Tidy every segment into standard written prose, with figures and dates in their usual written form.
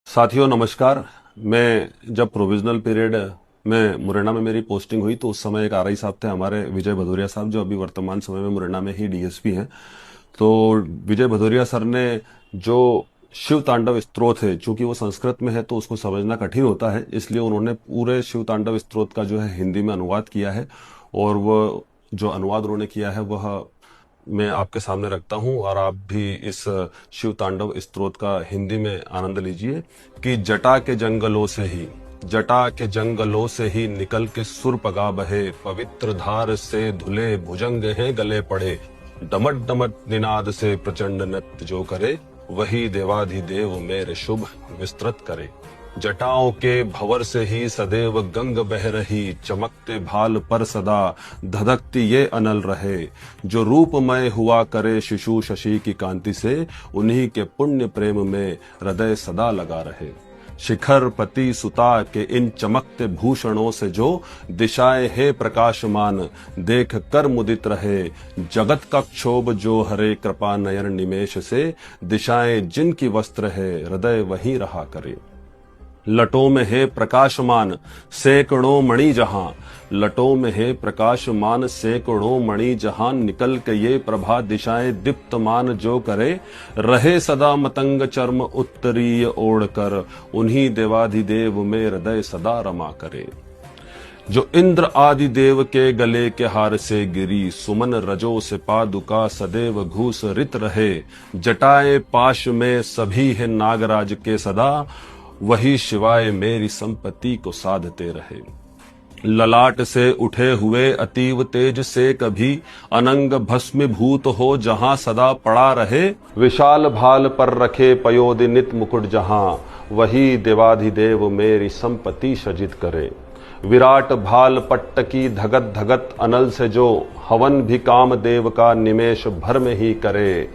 साथियों नमस्कार। मैं जब प्रोविजनल पीरियड में मुरैना में मेरी पोस्टिंग हुई तो उस समय एक आरआई साहब थे हमारे, विजय भदौरिया साहब, जो अभी वर्तमान समय में मुरैना में ही डीएसपी हैं। तो विजय भदौरिया सर ने जो शिव तांडव स्तोत्र है, चूंकि वो संस्कृत में है तो उसको समझना कठिन होता है, इसलिए उन्होंने पूरे शिव तांडव स्तोत्र का जो है हिंदी में अनुवाद किया है। और वो जो अनुवाद उन्होंने किया है वह मैं आपके सामने रखता हूं और आप भी इस शिव तांडव स्तोत्र का हिंदी में आनंद लीजिए। कि जटा के जंगलों से ही निकल के सुर पगा बहे, पवित्र धार से धुले भुजंग हैं गले पड़े, डमट डमट निनाद से प्रचंड नृत्य जो करे, वही देवाधिदेव मेरे शुभ विस्तृत करे। जटाओं के भंवर से ही सदैव गंग बह रही, चमकते भाल पर सदा धधकती ये अनल रहे, जो रूपमय हुआ करे शिशु शशि की कांति से, उन्हीं के पुण्य प्रेम में हृदय सदा लगा रहे। शिखर पति सुता के इन चमकते भूषणों से जो दिशाएं है प्रकाशमान, देख कर मुदित रहे, जगत का क्षोभ जो हरे कृपा नयन निमेश से, दिशाएं जिनकी वस्त्र है हृदय वहीं रहा करे। लटों में है प्रकाशमान सैकड़ों मणि जहां, लटों में है प्रकाशमान सैकड़ों मणि जहां, निकल के ये प्रभा दिशाएं दीप्तमान जो करे, रहे सदा मतंग चर्म उत्तरीय ओढ़कर, उन्हीं देवाधिदेव में हृदय सदा रमा करे। जो इंद्र आदि देव के गले के हार से गिरी, सुमन रजो से पादुका सदैव घूस रित रहे, जटाएं पाश में सभी है नागराज के सदा, वही शिवाय मेरी संपत्ति को साधते रहे। ललाट से उठे हुए अतीव तेज से कभी, अनंग भस्मीभूत हो जहां सदा पड़ा रहे, विशाल भाल पर रखे पयोधि नित मुकुट जहां, वही देवाधिदेव मेरी संपत्ति सजित करे। विराट भाल पट्ट की धगत धगत अनल से जो, हवन भी काम देव का निमेष भर में ही करे,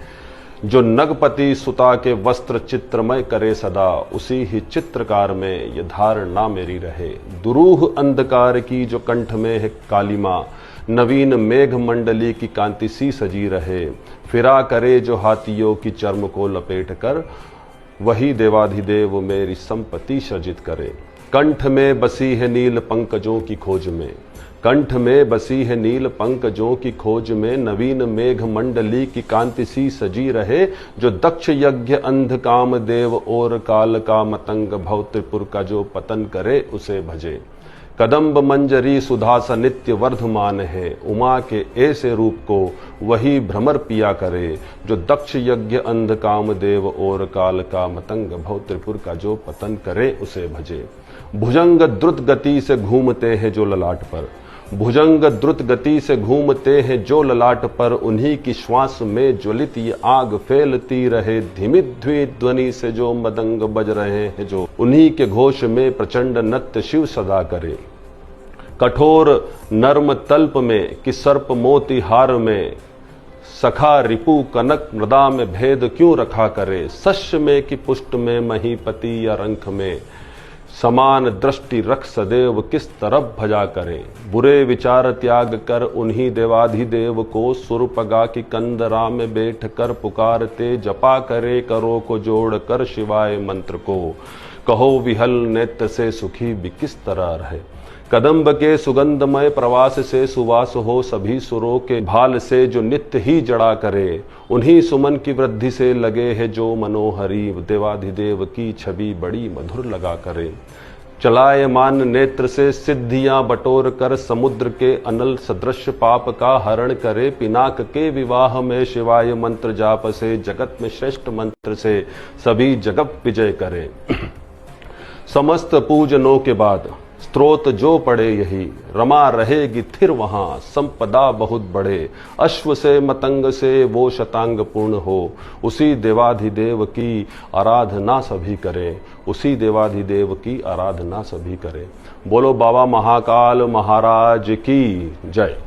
जो नगपति सुता के वस्त्र चित्रमय करे सदा, उसी ही चित्रकार में ये धारणा मेरी रहे। दुरूह अंधकार की जो कंठ में है कालिमा, नवीन मेघ मंडली की कांति सी सजी रहे, फिरा करे जो हाथियों की चर्म को लपेट कर, वही देवाधिदेव मेरी संपत्ति सृजित करे। कंठ में बसी है नील पंकजों की खोज में, कंठ में बसी है नील पंकजों की खोज में, नवीन मेघ मंडली की कांति सी सजी रहे, जो दक्ष यज्ञ अंध काम देव और काल का मतंग भव त्रिपुर का जो पतन करे उसे भजे। कदम्ब मंजरी सुधा सा नित्य वर्धमान है, उमा के ऐसे रूप को वही भ्रमर पिया करे, जो दक्ष यज्ञ अंध काम देव और काल का मतंग भव त्रिपुर का जो पतन करे उसे भजे। भुजंग द्रुत गति से घूमते हैं जो ललाट पर, भुजंग द्रुत गति से घूमते हैं जो ललाट पर, उन्हीं की श्वास में ज्वलित ये आग फैलती रहे, धिमित ध्वनि से जो मदंग बज रहे हैं जो, उन्हीं के घोष में प्रचंड नृत्य शिव सदा करे। कठोर नर्म तल्प में कि सर्प मोती हार में, सखा रिपु कनक मृदा में भेद क्यों रखा करे, शस्य में कि पुष्ट में महीपति या रंख में, समान दृष्टि रख सदैव किस तरफ भजा करें। बुरे विचार त्याग कर उन्हीं देवाधिदेव को, सुरपगा की कंदरा में बैठ कर पुकारते, जपा करे करो को जोड़ कर शिवाय मंत्र को, कहो विहल नेत्र से सुखी भी किस तरह रहे। कदम्ब के सुगंधमय प्रवास से सुवास हो सभी सुरों के भाल से, जो नित्य ही जड़ा करे, उन्हीं सुमन की वृद्धि से लगे है जो मनोहरी, देवाधिदेव की छवि बड़ी मधुर लगा करे। चलायमान नेत्र से सिद्धियां बटोर कर, समुद्र के अनल सदृश पाप का हरण करे, पिनाक के विवाह में शिवाय मंत्र जाप से, जगत में श्रेष्ठ मंत्र से सभी जगत विजय करे। समस्त पूजनों के बाद स्त्रोत जो पड़े यही, रमा रहेगी थिर वहां संपदा बहुत बड़े, अश्व से मतंग से वो शतांग पूर्ण हो, उसी देवाधिदेव की आराधना सभी करें, उसी देवाधिदेव की आराधना सभी करें। बोलो बाबा महाकाल महाराज की जय।